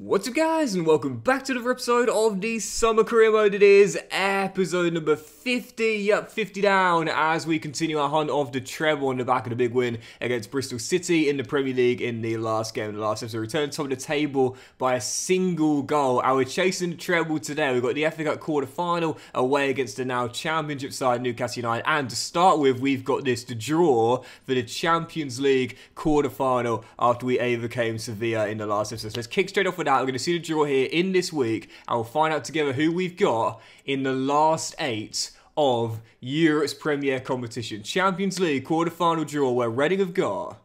What's up guys, and welcome back to another episode of the Summer Career Mode. It is episode number 50, yep, 50 down, as we continue our hunt of the treble on the back of the big win against Bristol City in the Premier League in the last game of the last episode. Returned top of the table by a single goal, and we're chasing the treble today. We've got the FA Cup quarter-final away against the now Championship side Newcastle United, and to start with, we've got the draw for the Champions League quarter-final after we overcame Sevilla in the last episode. So let's kick straight off with that. We're going to see the draw here in this week, and we'll find out together who we've got in the last 8 of Europe's Premier competition. Champions League quarter-final draw, where Reading have got...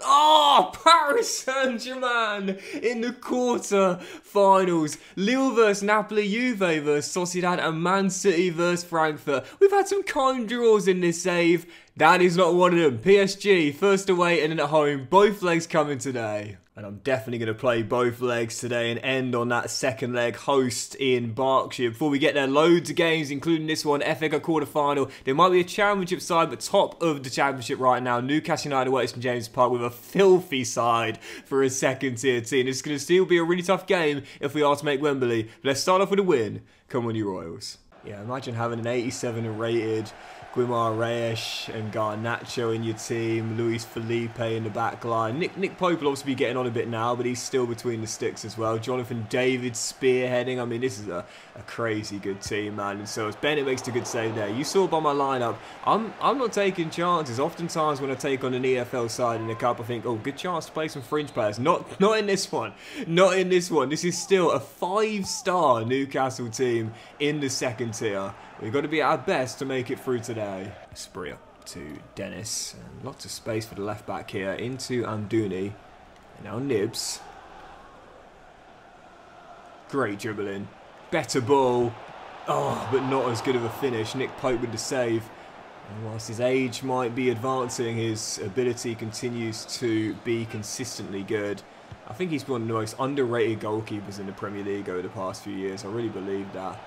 Oh, Paris Saint-Germain in the quarter-finals. Lille versus Napoli, Juve versus Sociedad, and Man City versus Frankfurt. We've had some kind draws in this save. That is not one of them. PSG, first away and then at home. Both legs coming today. And I'm definitely going to play both legs today and end on that second leg host in Berkshire. Before we get there, loads of games, including this one, FA Cup quarter-final. There might be a Championship side, but top of the Championship right now, Newcastle United away at St James Park with a filthy side for a second-tier team. It's going to still be a really tough game if we are to make Wembley. But let's start off with a win. Come on, you Royals. Yeah, imagine having an 87 rated Guimaraes and Garnacho in your team, Luis Felipe in the back line. Nick Pope will obviously be getting on a bit now, but he's still between the sticks as well. Jonathan David spearheading. I mean, this is a crazy good team, man. And so as Bennett makes a good save there. You saw by my lineup, I'm not taking chances. Oftentimes when I take on an EFL side in the cup, I think, oh, good chance to play some fringe players. Not in this one. Not in this one. This is still a 5-star Newcastle team in the second tier. We've got to be at our best to make it through today. Spree up to Dennis. And lots of space for the left back here. Into Amdouni. And now Nibs. Great dribbling. Better ball. Oh, but not as good of a finish. Nick Pope with the save. And whilst his age might be advancing, his ability continues to be consistently good. I think he's one of the most underrated goalkeepers in the Premier League over the past few years. I really believe that.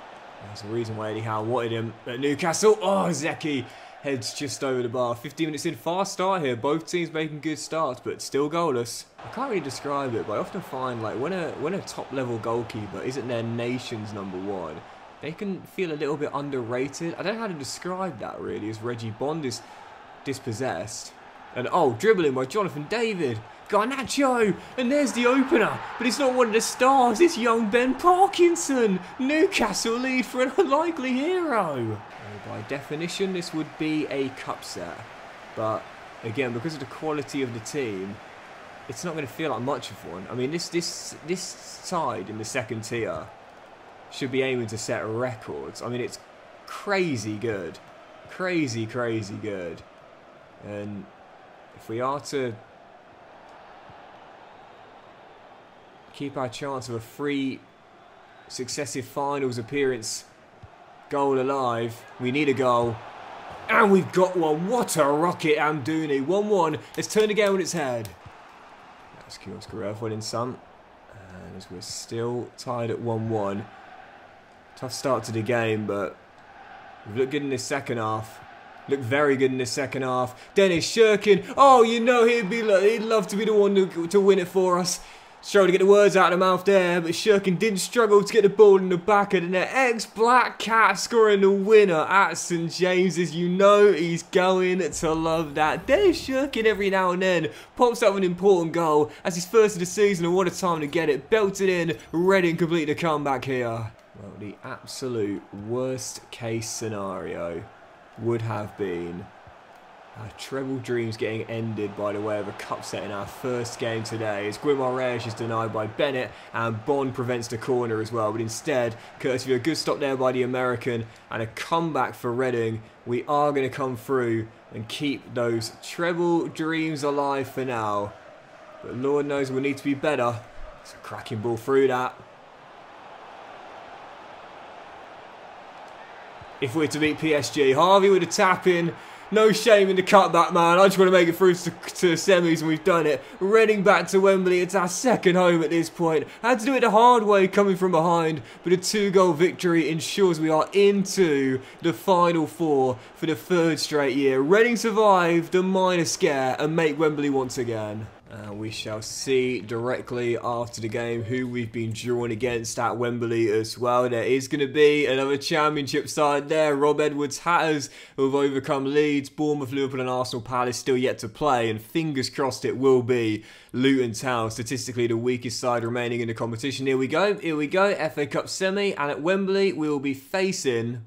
There's a reason why Eddie Howe wanted him at Newcastle. Oh, Zeki heads just over the bar. 15 minutes in, fast start here. Both teams making good starts, but still goalless. I can't really describe it, but I often find like when a top-level goalkeeper isn't their nation's #1, they can feel a little bit underrated. I don't know how to describe that really, as Reggie Bond is dispossessed. And oh, dribbling by Jonathan David. Garnacho, and there's the opener, but it's not one of the stars, it's young Ben Parkinson. Newcastle lead for an unlikely hero. By definition, this would be a cup set, but again, because of the quality of the team, it's not going to feel like much of one. I mean, this side in the second tier should be aiming to set records. I mean, it's crazy good, crazy good, and if we are to keep our chance of a 3 successive finals appearance goal alive, we need a goal. And we've got one. What a rocket, Amdouni. 1-1. Let's turn the game on its head. That's Kiosk Guerrero in some. And as we're still tied at 1-1. Tough start to the game, but we've looked good in this second half. Looked very good in this second half. Dennis Shirkin. Oh, you know he'd love to be the one to win it for us. Struggled to get the words out of the mouth there, but Shirkin didn't struggle to get the ball in the back of the net. Ex-Black Cat scoring the winner at St James's. You know he's going to love that. Dennis Shirkin every now and then pops up an important goal as his first of the season, and what a time to get it. Belted in, Reading complete the comeback here. Well, the absolute worst case scenario would have been our treble dreams getting ended by the way of a cup set in our first game today, as Guimaraes is denied by Bennett and Bond prevents the corner as well. But instead, courtesy of a good stop there by the American and a comeback for Reading, we are going to come through and keep those treble dreams alive for now. But Lord knows we'll need to be better. It's a cracking ball through that. If we're to beat PSG, Harvey with a tap in. No shame in the cutback, man. I just want to make it through to semis, and we've done it. Reading back to Wembley. It's our second home at this point. Had to do it the hard way, coming from behind, but a 2-goal victory ensures we are into the Final Four for the 3rd straight year. Reading survive the minor scare and make Wembley once again. We shall see directly after the game who we've been drawn against at Wembley as well. There is going to be another Championship side there. Rob Edwards Hatters, who have overcome Leeds, Bournemouth, Liverpool and Arsenal Palace still yet to play. And fingers crossed it will be Luton Town, statistically the weakest side remaining in the competition. Here we go, FA Cup semi. And at Wembley we will be facing...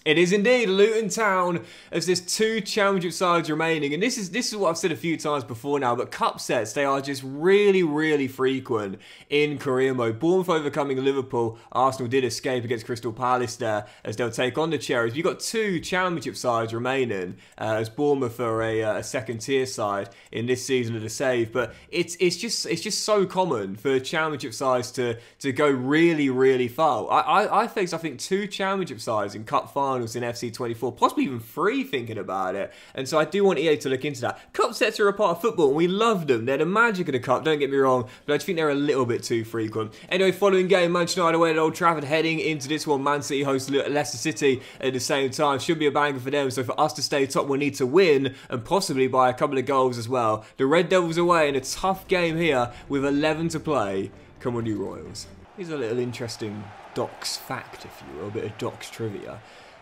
It is indeed Luton Town, as there's 2 Championship sides remaining, and this is what I've said a few times before now, but cup sets, they are just really frequent in career mode. Bournemouth overcoming Liverpool, Arsenal did escape against Crystal Palace there, as they'll take on the Cherries. You've got 2 Championship sides remaining, as Bournemouth are a second tier side in this season of the save, but it's just so common for Championship sides to go really far. I faced, I think, 2 Championship sides in cup finals in FC24, possibly even 3 thinking about it, and so I do want EA to look into that. Cup sets are a part of football and we love them. They're the magic of the cup, don't get me wrong, but I just think they're a little bit too frequent. Anyway, following game, Manchester United away at Old Trafford, heading into this one. Man City host Leicester City at the same time. Should be a banger for them, so for us to stay top we'll need to win and possibly by a couple of goals as well. The Red Devils away in a tough game here with 11 to play. Come on you Royals. Here's a little interesting Docks fact, if you will, a bit of Docks trivia.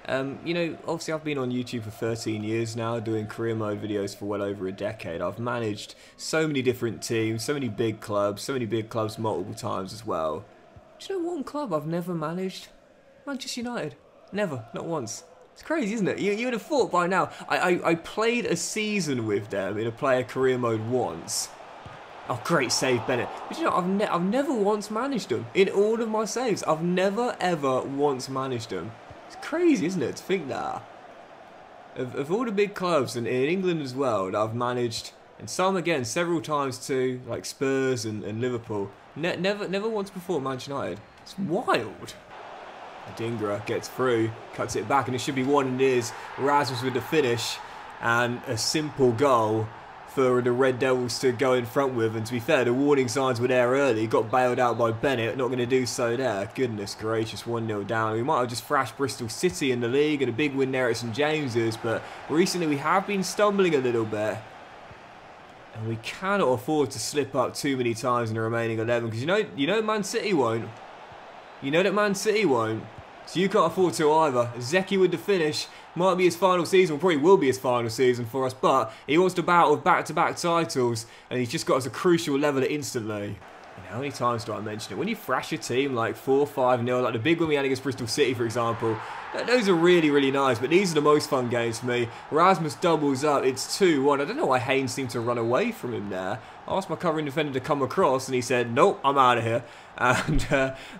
You know, obviously I've been on YouTube for 13 years now, doing career mode videos for well over a decade. I've managed so many different teams, so many big clubs multiple times as well. Do you know one club I've never managed? Manchester United. Never, not once. It's crazy, isn't it? You would have thought by now. I played a season with them in a player career mode once. Oh, great save, Bennett. But you know, I've never once managed them. In all of my saves, I've never ever once managed them. It's crazy, isn't it, to think that? Of all the big clubs, and in England as well, that I've managed, and some again, several times too, like Spurs and Liverpool, never once before Manchester United. It's wild. Adingra gets through, cuts it back, and it should be 1, and it is. Rasmus with the finish, and a simple goal for the Red Devils to go in front with. And to be fair, the warning signs were there early. Got bailed out by Bennett. Not going to do so there. Goodness gracious, 1-0 down. We might have just thrashed Bristol City in the league, and a big win there at St James's. But recently we have been stumbling a little bit, and we cannot afford to slip up too many times in the remaining 11. Because you know Man City won't. You know that Man City won't. So you can't afford to either. Zeki with the finish. Might be his final season, probably will be his final season for us, but he wants to battle with back-to-back titles, and he's just got us a crucial leveler instantly. And how many times do I mention it? When you thrash a team like 4-5-0, like the big one we had against Bristol City, for example, those are really nice, but these are the most fun games for me. Rasmus doubles up, it's 2-1. I don't know why Haynes seemed to run away from him there. I asked my covering defender to come across, and he said, nope, I'm out of here. And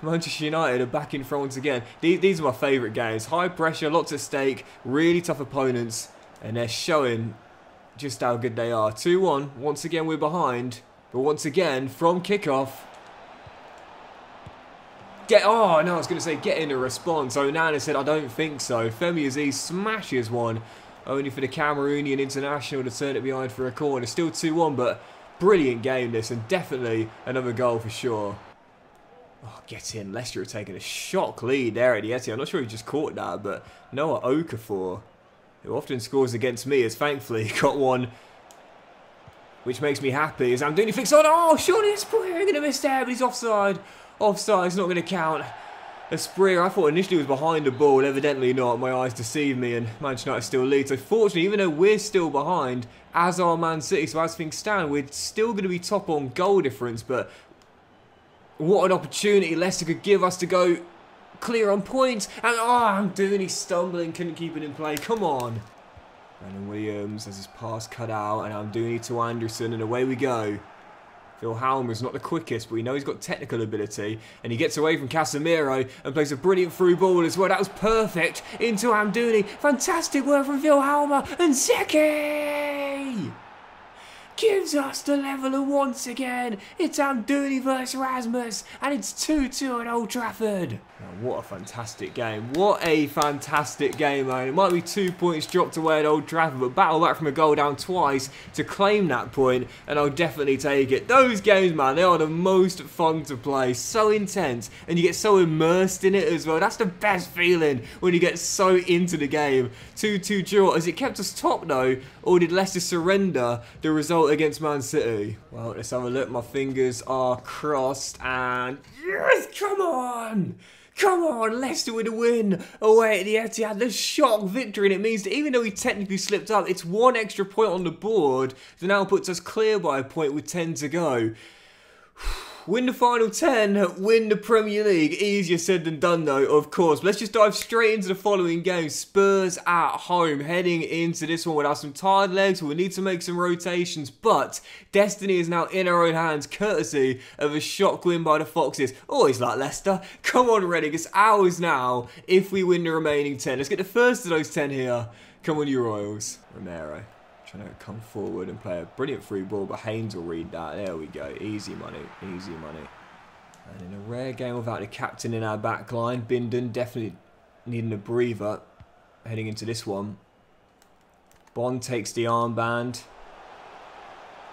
Manchester United are back in front once again. These are my favourite games. High pressure, lots at stake, really tough opponents, and they're showing just how good they are. 2-1, once again we're behind, but once again, from kickoff, oh no, I was going to say get in a response. Onana said, I don't think so. Femi Aziz smashes one, only for the Cameroonian international to turn it behind for a corner. Still 2-1, but brilliant game this, and definitely another goal for sure. Oh, get in. Leicester have taken a shock lead there at the Etihad. I'm not sure he just caught that, but Noah Okafor, who often scores against me, has thankfully got one, which makes me happy, as Amdouni flicks on. Oh, surely Esprier going to miss there, but he's offside. Offside, it's not going to count. Esprier, I thought initially was behind the ball, evidently not. My eyes deceived me, and Manchester United still lead. So fortunately, even though we're still behind, as are Man City, so as things stand, we're still going to be top on goal difference, but what an opportunity Leicester could give us to go clear on points. And oh, Amdouni stumbling, couldn't keep it in play. Come on. Brandon Williams has his pass cut out, and Amdouni to Anderson, and away we go. Phil Halmer's not the quickest, but we know he's got technical ability, and he gets away from Casemiro and plays a brilliant through ball as well. That was perfect into Amdouni. Fantastic work from Phil Halmer, and Zeki! gives us the leveller once again. It's Amdouni versus Rasmus, and it's 2-2 at Old Trafford. Oh, what a fantastic game. What a fantastic game, man. It might be 2 points dropped away at Old Trafford, but battle back from a goal down twice to claim that point, and I'll definitely take it. Those games, man, they are the most fun to play. So intense, and you get so immersed in it as well. That's the best feeling, when you get so into the game. 2-2 draw. Has it kept us top, though, or did Leicester surrender the result against Man City? Well, let's have a look. My fingers are crossed, and yes, come on! Come on, Leicester with a win away at the Etihad. The shock victory, and it means that even though we technically slipped up, it's one extra point on the board that now puts us clear by a point with 10 to go. Win the final 10, win the Premier League. Easier said than done, though, of course. But let's just dive straight into the following game. Spurs at home, heading into this one without some tired legs. We'll need to make some rotations, but destiny is now in our own hands, courtesy of a shock win by the Foxes. Always like Leicester. Come on, Reading, it's ours now if we win the remaining 10. Let's get the first of those 10 here. Come on, you Royals. Romero. Trying to come forward and play a brilliant free ball, but Haynes will read that. There we go. Easy money. Easy money. And in a rare game without the captain in our back line, Bindon definitely needing a breather heading into this one. Bond takes the armband.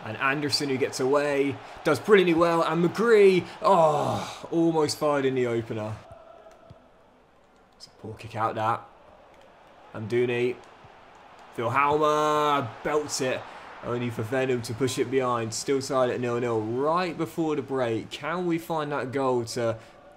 And Anderson, who gets away, does brilliantly well. And McGree, oh, almost fired in the opener. It's a poor kick out, that. Amdouni. Vilhalma belts it, only for Venom to push it behind. Still tied at 0-0 right before the break. Can we find that goal to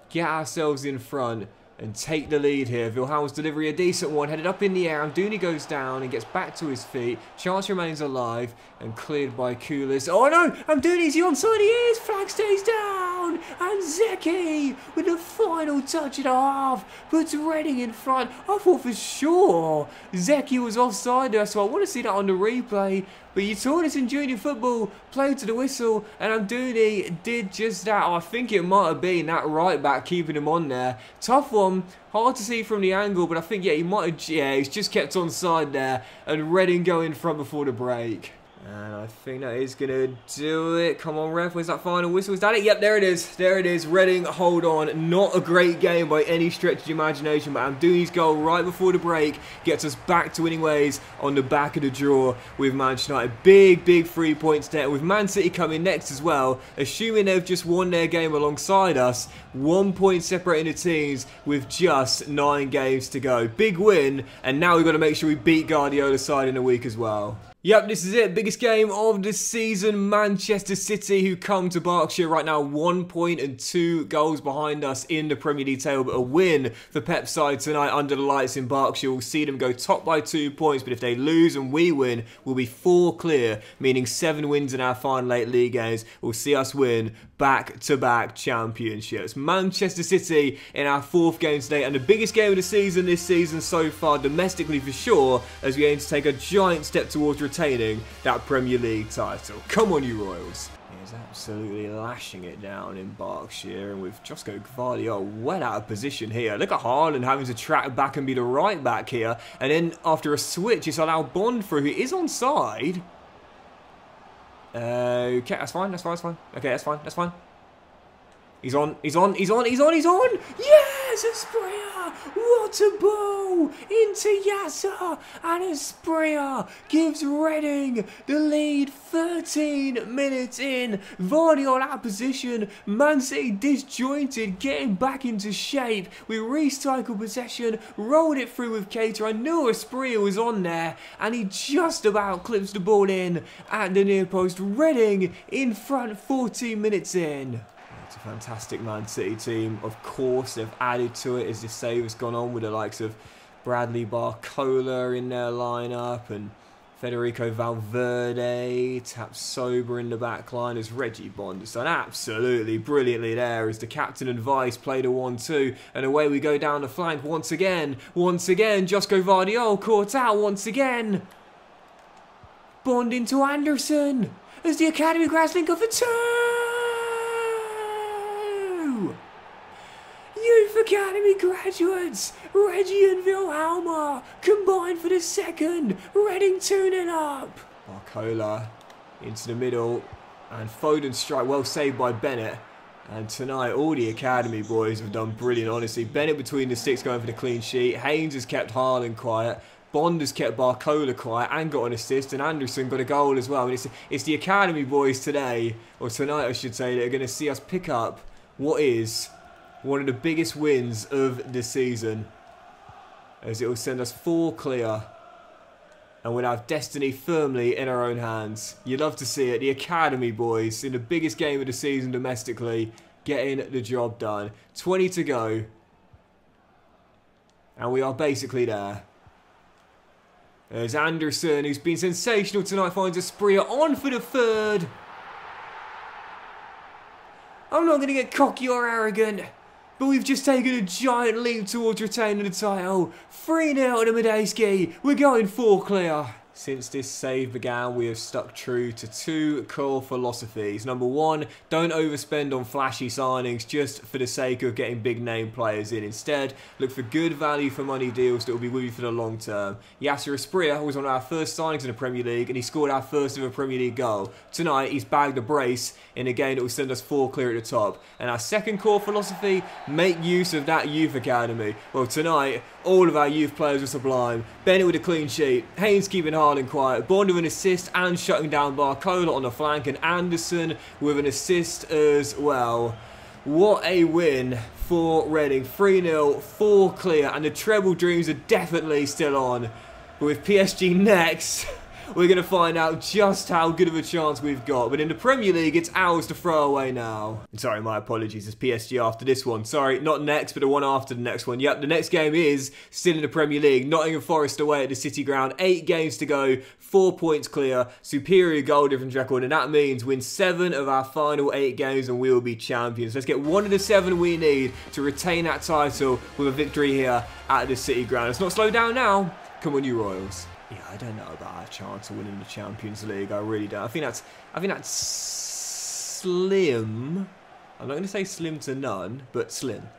get ourselves in front and take the lead here? Vilhalma's delivery, a decent one, headed up in the air. Amdouni goes down and gets back to his feet. Chance remains alive and cleared by Koulis. Oh no! Amdouni's the onside, he is! Flag stays down! And Zeki, with the final touch and a half, puts Reading in front. I thought for sure Zeki was offside there, so I want to see that on the replay. But you taught us in junior football, played to the whistle, and Amdouni did just that. I think it might have been that right back keeping him on there. Tough one, hard to see from the angle, but I think, yeah, he might have, yeah, he's just kept on side there, and Reading go in front before the break. And I think that is going to do it. Come on, ref. Where's that final whistle? Is that it? Yep, there it is. There it is. Reading, hold on. Not a great game by any stretch of the imagination, but Amdouni's goal right before the break gets us back to winning ways on the back of the draw with Manchester United. Big, big 3 points there. With Man City coming next as well, assuming they've just won their game alongside us, 1 point separating the teams with just 9 games to go. Big win, and now we've got to make sure we beat Guardiola's side in a week as well. Yep, this is it. Biggest game of the season. Manchester City, who come to Berkshire right now, 1 point and 2 goals behind us in the Premier League table. But a win for Pep's side tonight under the lights in Berkshire. We'll see them go top by 2 points. But if they lose and we win, we'll be 4 clear, meaning 7 wins in our final 8 league games. We'll see us win back-to-back championships. Manchester City in our 4th game today, and the biggest game of the season this season so far, domestically for sure, as we aim to take a giant step towards retaining that Premier League title. Come on, you Royals. He's absolutely lashing it down in Berkshire, and with Josko Gvardiol well out of position here. Look at Haaland having to track back and be the right back here, and then after a switch, it's allowed Bond through, who is onside. Okay, that's fine, that's fine, that's fine. Okay, that's fine, that's fine. He's on, he's on, he's on, he's on, he's on! Yes, Asprilla! What a ball! Into Yasser! And Asprilla gives Reading the lead 13 minutes in. Vardy out of position. Man City disjointed, getting back into shape. We recycled possession, rolled it through with Keita. I knew Asprilla was on there, and he just about clips the ball in at the near post. Reading in front 14 minutes in. It's a fantastic Man City team. Of course, they've added to it as the save has gone on with the likes of Bradley Barcola in their lineup and Federico Valverde, tapped sober in the back line as Reggie Bond has done absolutely brilliantly there as the captain and vice played a 1-2, and away we go down the flank once again, Josko Gvardiol caught out once again. Bond into Anderson as the Academy grabs link for 2! Youth Academy graduates, Reggie and Vilhalma combined for the second. Reading 2-0 up. Barcola Into the middle. And Foden strike. Well saved by Bennett. And tonight, all the academy boys have done brilliant, honestly. Bennett between the sticks going for the clean sheet. Haynes has kept Haaland quiet. Bond has kept Barcola quiet and got an assist. And Anderson got a goal as well. And it's the academy boys today, or tonight I should say, that are going to see us pick up what is one of the biggest wins of the season. As it will send us 4 clear. And we'll have destiny firmly in our own hands. You'd love to see it. The academy boys in the biggest game of the season domestically getting the job done. 20 to go. And we are basically there. There's Anderson, who's been sensational tonight, finds Asprilla on for the 3rd. I'm not going to get cocky or arrogant, but we've just taken a giant leap towards retaining the title. 3-0 to Medeski. We're going 4 clear. Since this save began, we have stuck true to 2 core philosophies. Number 1, don't overspend on flashy signings just for the sake of getting big name players in. Instead, look for good value for money deals that will be with you for the long term. Yasser Asprilla was one of our first signings in the Premier League, and he scored our first ever Premier League goal. Tonight, he's bagged a brace in a game that will send us 4 clear at the top. And our second core philosophy, make use of that youth academy. Well, tonight, all of our youth players were sublime. Bennett with a clean sheet, Haynes keeping Haaland quiet, Bond with an assist and shutting down Barcola on the flank, and Anderson with an assist as well. What a win for Reading. 3-0, 4 clear, and the treble dreams are definitely still on. But with PSG next, we're going to find out just how good of a chance we've got. But in the Premier League, it's ours to throw away now. Sorry, my apologies. It's PSG after this one. Sorry, not next, but the one after the next one. Yep, the next game is still in the Premier League. Nottingham Forest away at the City Ground. 8 games to go, 4 points clear, superior goal difference record, and that means win 7 of our final 8 games and we will be champions. Let's get 1 of the 7 we need to retain that title with a victory here at the City Ground. Let's not slow down now. Come on, you Royals. Yeah, I don't know about our chance of winning the Champions League. I really don't. I think that's slim. I'm not going to say slim to none, but slim.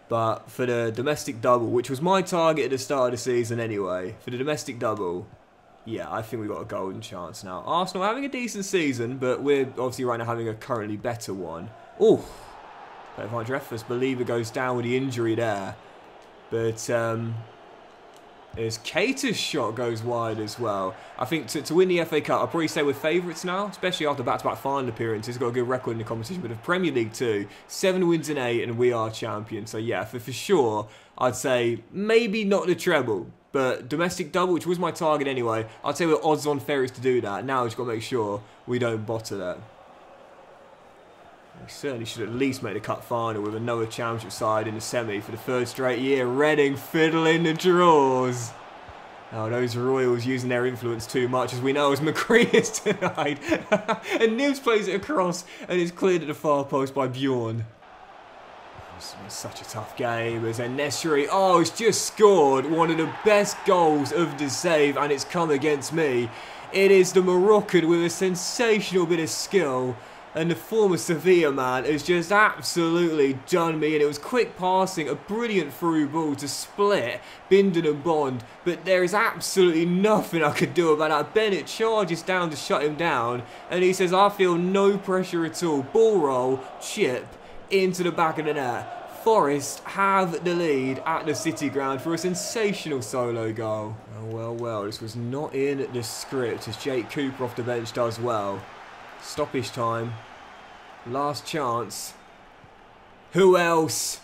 But for the domestic double, which was my target at the start of the season anyway, for the domestic double, yeah, I think we've got a golden chance now. Arsenal having a decent season, but we're obviously right now having a currently better one. Oh, if I Dreyfus believer goes down with the injury there, but as Cater's shot goes wide as well. I think to win the FA Cup, I'll probably say we're favourites now, especially after back-to-back final appearances. Got a good record in the competition, but the Premier League too. 7 wins in 8, and we are champions. So yeah, for sure, I'd say maybe not the treble, but domestic double, which was my target anyway. I'd say we're odds-on favourites to do that. Now we've just got to make sure we don't bottle that. We certainly should at least make the cup final with another championship side in the semi for the 3rd straight year. Reading fiddling the draws. Oh, those Royals using their influence too much, as we know as McCree is tonight. And Nibs plays it across and it's cleared at the far post by Bjorn. It's such a tough game as Nesri. Oh, it's just scored one of the best goals of the save, and it's come against me. It is the Moroccan with a sensational bit of skill. And the former Sevilla man has just absolutely done me. And it was quick passing, a brilliant through ball to split Bindon and Bond. But there is absolutely nothing I could do about that. Bennett charges down to shut him down. And he says, I feel no pressure at all. Ball roll, chip, into the back of the net. Forest have the lead at the City Ground for a sensational solo goal. Oh, well, well, this was not in the script as Jake Cooper off the bench does well. Stoppage time. Last chance. Who else?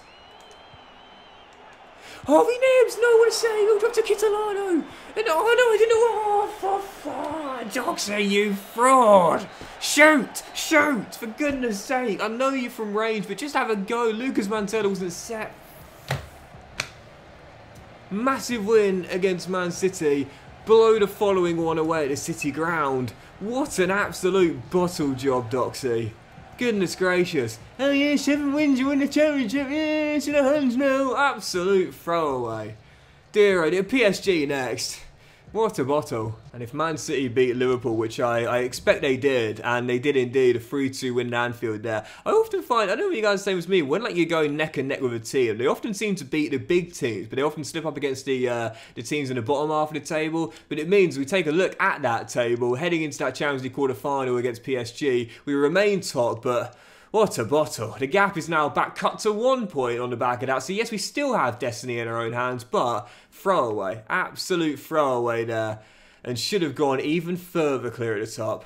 Harvey Nibs! No one to say! He'll drop to Kitolano! And oh no, I didn't know. Oh, for fun! Doxy, you fraud! Shoot! Shoot! For goodness sake! I know you're from range, but just have a go. Lucas Mantella wasn't set. Massive win against Man City. Blow the following one away at the City Ground. What an absolute bottle job, Doxy. Goodness gracious. Oh yeah, 7 wins, you win the championship. Yeah, to the Huns now. Absolute throwaway. Dear, oh dear. PSG next. What a bottle. And if Man City beat Liverpool, which I expect they did, and they did indeed, a 3-2 win in Anfield there, I often find, I don't know what you guys say with me, when like you go neck and neck with a team, they often seem to beat the big teams, but they often slip up against the teams in the bottom half of the table. But it means we take a look at that table, heading into that Champions League quarter-final against PSG, we remain top, but what a bottle. The gap is now back cut to 1 point on the back of that. So yes, we still have destiny in our own hands, but throwaway. Absolute throwaway there. And should have gone even further clear at the top.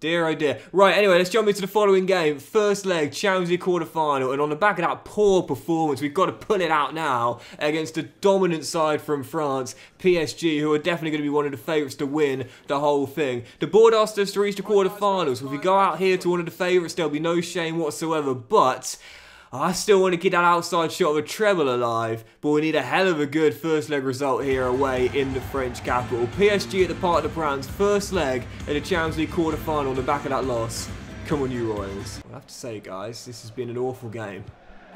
Dear oh dear. Right, anyway, let's jump into the following game. First leg, Champions League quarter-final. And on the back of that poor performance, we've got to pull it out now against a dominant side from France, PSG, who are definitely going to be one of the favourites to win the whole thing. The board asked us to reach the quarter-finals. If we go out here to one of the favourites, there'll be no shame whatsoever. But I still want to get that outside shot of a treble alive, but we need a hell of a good first leg result here away in the French capital. PSG at the Parc des Princes, first leg at the Champions League quarter-final on the back of that loss. Come on, you Royals. I have to say, guys, this has been an awful game.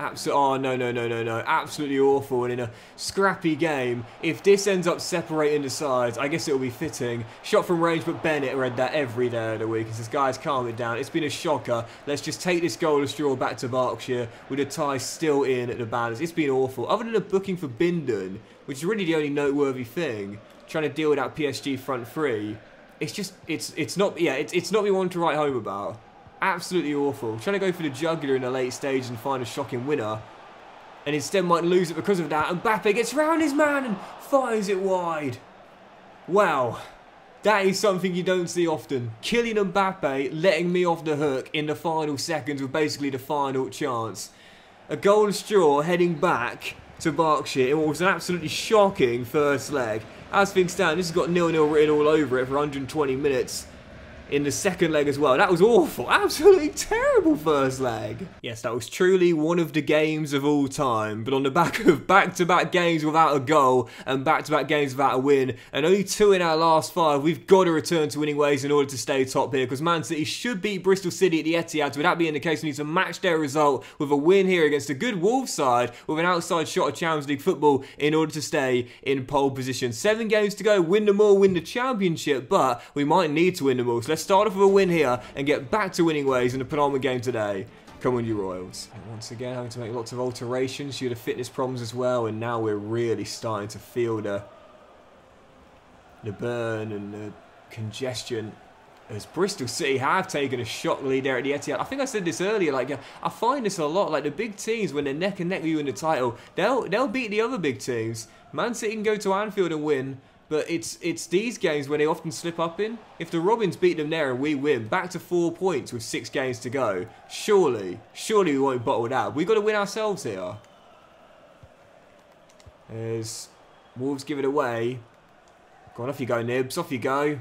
Oh, no. Absolutely awful. And in a scrappy game, if this ends up separating the sides, I guess it'll be fitting. Shot from range, but Bennett read that every day of the week. He says, guys, calm it down. It's been a shocker. Let's just take this goalless draw back to Berkshire with a tie still in at the balance. It's been awful. Other than a booking for Bindon, which is really the only noteworthy thing, trying to deal with that PSG front three, it's just, it's not what we want to write home about. Absolutely awful. Trying to go for the jugular in the late stage and find a shocking winner. And instead might lose it because of that. And Mbappe gets round his man and fires it wide. Wow. That is something you don't see often. Kylian Mbappe letting me off the hook in the final seconds with basically the final chance. A goalless draw heading back to Berkshire in what was an absolutely shocking first leg. As things stand, this has got 0-0 written all over it for 120 minutes. In the second leg as well. That was awful. Absolutely terrible first leg. Yes, that was truly one of the games of all time. But on the back of back-to-back games without a goal and back-to-back games without a win, and only 2 in our last 5, we've got to return to winning ways in order to stay top here, because Man City should beat Bristol City at the Etihad. So with that being the case, we need to match their result with a win here against a good Wolves side with an outside shot of Champions League football in order to stay in pole position. 7 games to go. Win them all, win the championship, but we might need to win them all. So let's start off with a win here and get back to winning ways in the penultimate game today. Come on, you Royals. And once again, having to make lots of alterations due to fitness problems as well, and now we're really starting to feel the burn and the congestion as Bristol City have taken a shock lead there at the Etihad. I think I said this earlier, like, I find this a lot, like the big teams, when they're neck and neck with you in the title, they'll beat the other big teams. Man City can go to Anfield and win, but it's these games where they often slip up in. If the Robins beat them there and we win, back to 4 points with 6 games to go, surely we won't bottle it out. We've got to win ourselves here. As Wolves give it away. Go on, off you go, Nibs, off you go.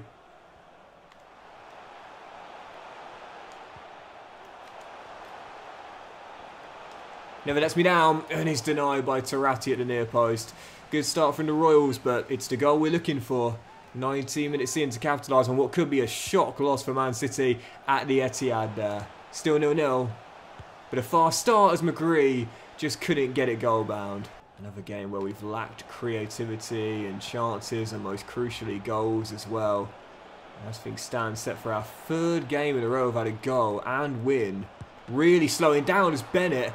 Never lets me down, and it's denied by Tarati at the near post. Good start from the Royals, but it's the goal we're looking for. 19 minutes in to capitalise on what could be a shock loss for Man City at the Etihad there. Still 0-0, but a fast start as McGree just couldn't get it goal bound. Another game where we've lacked creativity and chances, and most crucially goals as well. As things stand, set for our 3rd game in a row, we've had a goal and win. Really slowing down as Bennett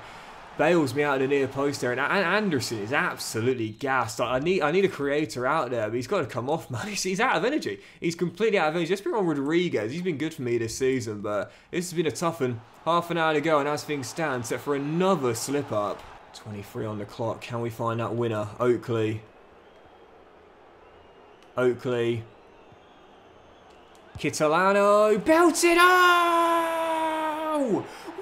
bails me out of the near post there, and Anderson is absolutely gassed. I need a creator out there, but he's got to come off, man. He's out of energy. He's completely out of energy. Just bring on Rodriguez. He's been good for me this season, but this has been a tough one. Half an hour to go, and as things stand, set for another slip up. 23 on the clock. Can we find that winner? Oakley. Kitolano belted. Oh!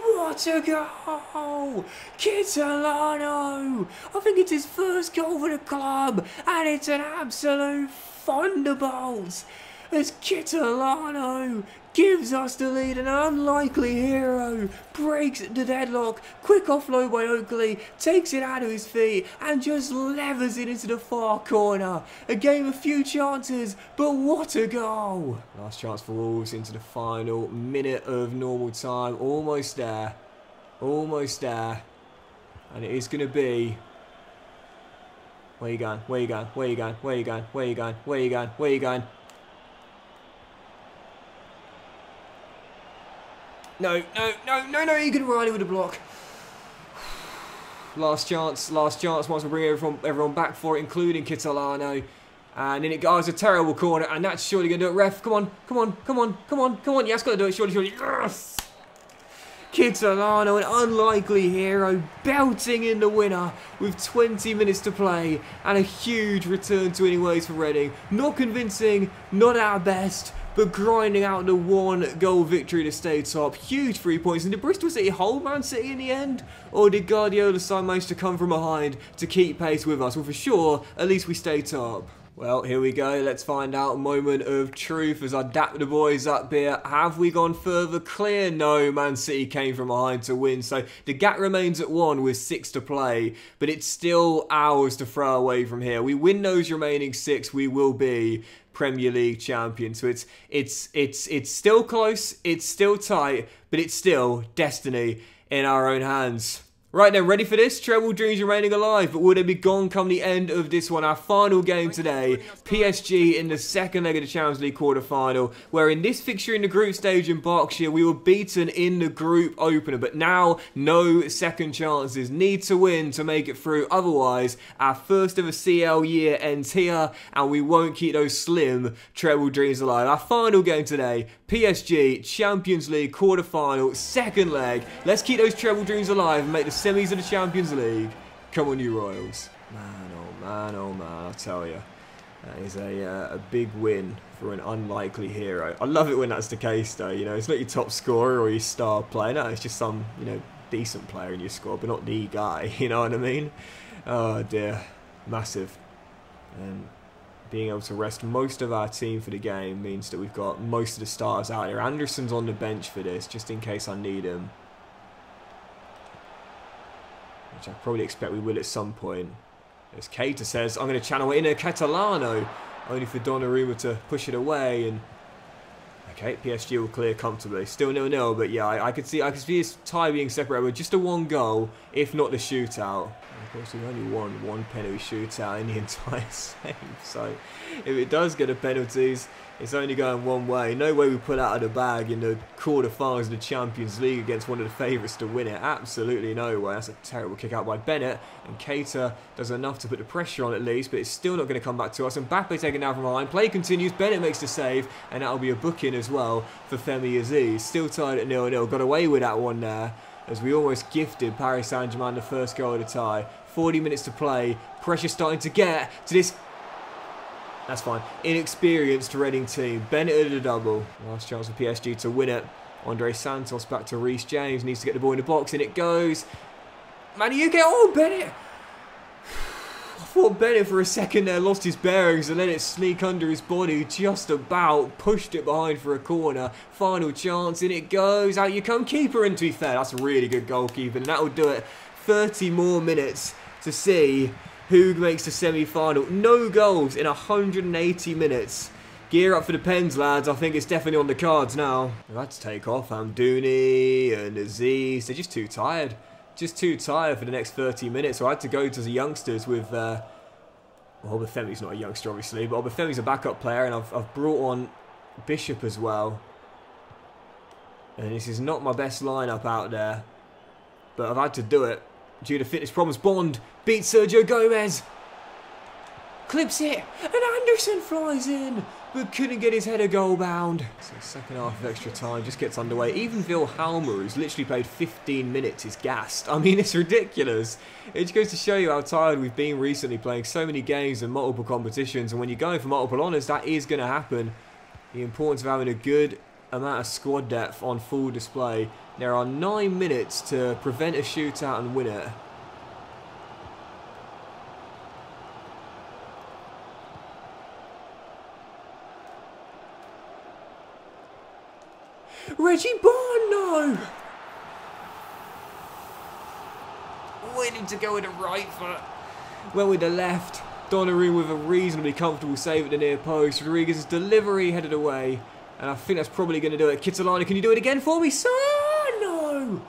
What a goal! Kitolano! I think it's his first goal for the club, and it's an absolute thunderbolt as Kitolano gives us the lead. An unlikely hero breaks the deadlock. Quick offload by Oakley, takes it out of his feet and just levers it into the far corner. A game of few chances, but what a goal! Last chance for Wolves into the final minute of normal time. Almost there. And it is going to be Where you going? Where you going? Where you going? Where you going? Where you going? Where you going? Where you going? No, no, no, no, no, you can ride it with a block. Last chance, once we bring everyone back for it, including Catalano. And in it goes, a terrible corner, and that's surely going to do it. Ref, come on, come on, come on, come on, come on. Yeah, it's got to do it, surely, surely. Yes! Catalano, an unlikely hero, belting in the winner with 20 minutes to play, and a huge return to winning ways for Reading. Not convincing, not our best, but grinding out the 1-goal victory to stay top. Huge 3 points. And did Bristol City hold Man City in the end? Or did Guardiola's side manage to come from behind to keep pace with us? Well, for sure, at least we stay top. Well, here we go. Let's find out. A moment of truth as I dap the boys up here. Have we gone further clear? No, Man City came from behind to win. So the gap remains at 1 with 6 to play. But it's still ours to throw away from here. We win those remaining 6, we will be Premier League champion. So it's still close, it's still tight, but it's still destiny in our own hands. Right then, ready for this? Treble dreams remaining alive, but will they be gone come the end of this one? Our final game today, PSG in the second leg of the Champions League quarter-final, where in this fixture in the group stage in Berkshire, we were beaten in the group opener, but now no second chances. Need to win to make it through, otherwise our first ever CL year ends here, and we won't keep those slim treble dreams alive. Our final game today, PSG Champions League quarter-final, second leg. Let's keep those treble dreams alive and make the semis of the Champions League. Come on, you Royals. Man, oh man, oh man, I'll tell you. That is a big win for an unlikely hero. I love it when that's the case, though. You know, it's not your top scorer or your star player. No, it's just some, you know, decent player in your squad, but not the guy. You know what I mean? Oh, dear. Massive. And being able to rest most of our team for the game means that we've got most of the starters out here. Anderson's on the bench for this, just in case I need him. Which I probably expect we will at some point. As Keita says, I'm going to channel it in a Catalano, only for Donnarumma to push it away. And okay, PSG will clear comfortably. Still 0-0, but yeah, I could see this tie being separated with just a 1 goal, if not the shootout. And of course, we only won 1 penalty shootout in the entire save. So if it does get a penalties, it's only going one way. No way we pull out of the bag in the quarter-finals of the Champions League against one of the favourites to win it. Absolutely no way. That's a terrible kick out by Bennett. And Keita does enough to put the pressure on at least, but it's still not going to come back to us. And Mbappe taken down from behind. Play continues. Bennett makes the save, and that'll be a booking as well for Femi Aziz. Still tied at 0-0. Got away with that one there, as we almost gifted Paris Saint-Germain the first goal of the tie. 40 minutes to play. Pressure starting to get to this. That's fine. Inexperienced Reading team. Bennett at a double. Last chance for PSG to win it. Andre Santos back to Reece James. Needs to get the ball in the box. In it goes. Maniuke. Oh, Bennett. I thought Bennett for a second there lost his bearings and let it sneak under his body. Just about. Pushed it behind for a corner. Final chance. In it goes. Out you come. Keeper. And to be fair, that's a really good goalkeeper. And that will do it. 30 more minutes to see who makes the semi-final. No goals in 180 minutes. Gear up for the pens, lads. I think it's definitely on the cards now. I've had to take off Hamdouni and Aziz. They're just too tired. Just too tired for the next 30 minutes. So I had to go to the youngsters with... well, Obafemi's not a youngster, obviously. But Obafemi's a backup player. And I've brought on Bishop as well. And this is not my best lineup out there. But I've had to do it. Due to fitness problems, Bond beats Sergio Gomez. Clips it, and Anderson flies in, but couldn't get his header goal bound. So second half of extra time just gets underway. Even Wilhelmer, who's literally played 15 minutes, is gassed. I mean, it's ridiculous. It just goes to show you how tired we've been recently, playing so many games and multiple competitions. And when you're going for multiple honours, that is going to happen. The importance of having a good amount of squad depth on full display. There are 9 minutes to prevent a shootout and win it. Reggie Barn, no! Waiting to go with the right foot. Went with the left. Donnarumma with a reasonably comfortable save at the near post. Rodriguez's delivery headed away. And I think that's probably going to do it. Catalano, can you do it again for me? So, no!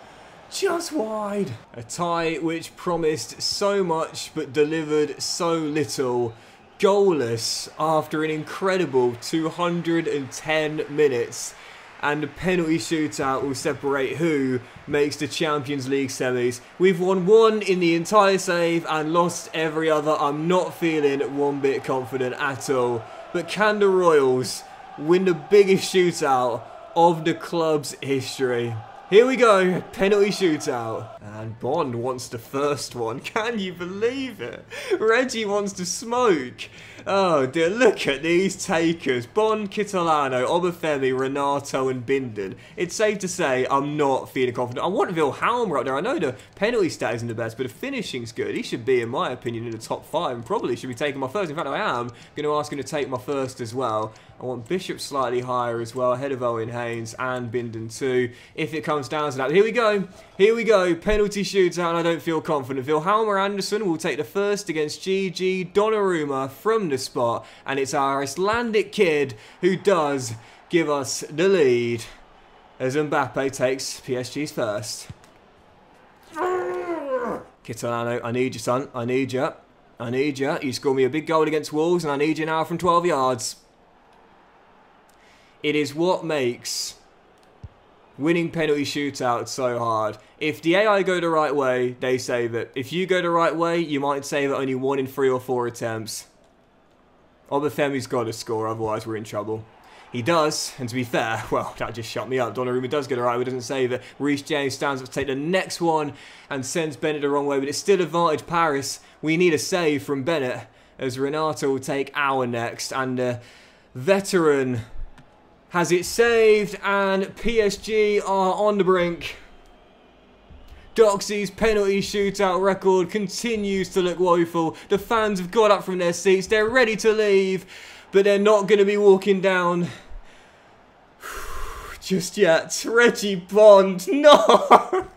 Just wide. A tie which promised so much but delivered so little. Goalless after an incredible 210 minutes. And the penalty shootout will separate who makes the Champions League semis. We've won one in the entire save and lost every other. I'm not feeling one bit confident at all. But can the Royals win the biggest shootout of the club's history? Here we go, penalty shootout. And Bond wants the first one. Can you believe it? Reggie wants to smoke. Oh dear, look at these takers. Bond, Kitolano, Obafemi, Renato and Bindon. It's safe to say I'm not feeling confident. I want Wilhelmer up there. I know the penalty stat isn't the best, but the finishing's good. He should be, in my opinion, in the top 5 and probably should be taking my first. In fact, I am going to ask him to take my first as well. I want Bishop slightly higher as well, ahead of Owen Haynes and Bindon too, if it comes down to that. But here we go. Here we go. Penalty shootout, and I don't feel confident. Wilhelmer Anderson will take the first against Gigi Donnarumma from the spot, and it's our Icelandic kid who does give us the lead as Mbappe takes PSG's first. Kitolano, I need you, son. I need you. I need you. You scored me a big goal against Wolves, and I need you now from 12 yards. It is what makes winning penalty shootouts so hard. If the AI go the right way, they save it. If you go the right way, you might save it only 1 in 3 or 4 attempts. Obafemi's got to score, otherwise we're in trouble. He does, and to be fair, well, that just shut me up. Donnarumma does get it right, but doesn't save it. Reece James stands up to take the next one and sends Bennett the wrong way, but it's still advantage Paris. We need a save from Bennett, as Renato will take our next, and veteran has it saved, and PSG are on the brink. Doxy's penalty shootout record continues to look woeful. The fans have got up from their seats. They're ready to leave, but they're not going to be walking down just yet. Reggie Bond, no!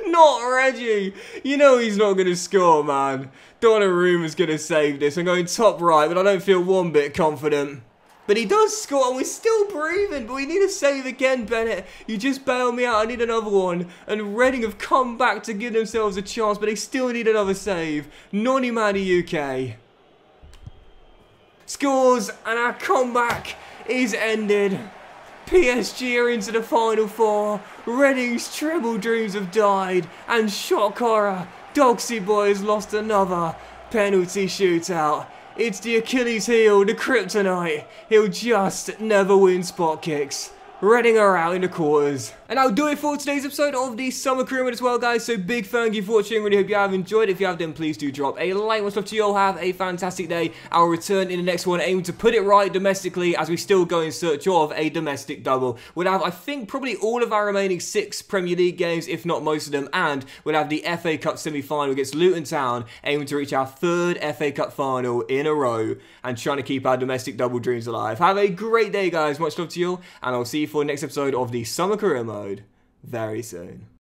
Not Reggie. You know he's not going to score, man. Donnarumma's going to save this. I'm going top right, but I don't feel one bit confident. But he does score, and we're still breathing. But we need a save again, Bennett. You just bailed me out. I need another one. And Reading have come back to give themselves a chance, but they still need another save. Nonny Manny UK scores, and our comeback is ended. PSG are into the final 4. Reading's treble dreams have died, and shock horror, Dogsy Boy has lost another penalty shootout. It's the Achilles heel, the kryptonite. He'll just never win spot kicks. Reading are out in the quarters. And that'll do it for today's episode of the Summer Career Mode as well, guys. So big thank you for watching. Really hope you have enjoyed. If you have, then please do drop a like. Much love to you all. Have a fantastic day. I'll return in the next one, aiming to put it right domestically as we still go in search of a domestic double. We'll have, I think, probably all of our remaining 6 Premier League games, if not most of them. And we'll have the FA Cup semi-final against Luton Town, aiming to reach our 3rd FA Cup final in a row and trying to keep our domestic double dreams alive. Have a great day, guys. Much love to you all, and I'll see you for the next episode of the Summer Career Mode very soon.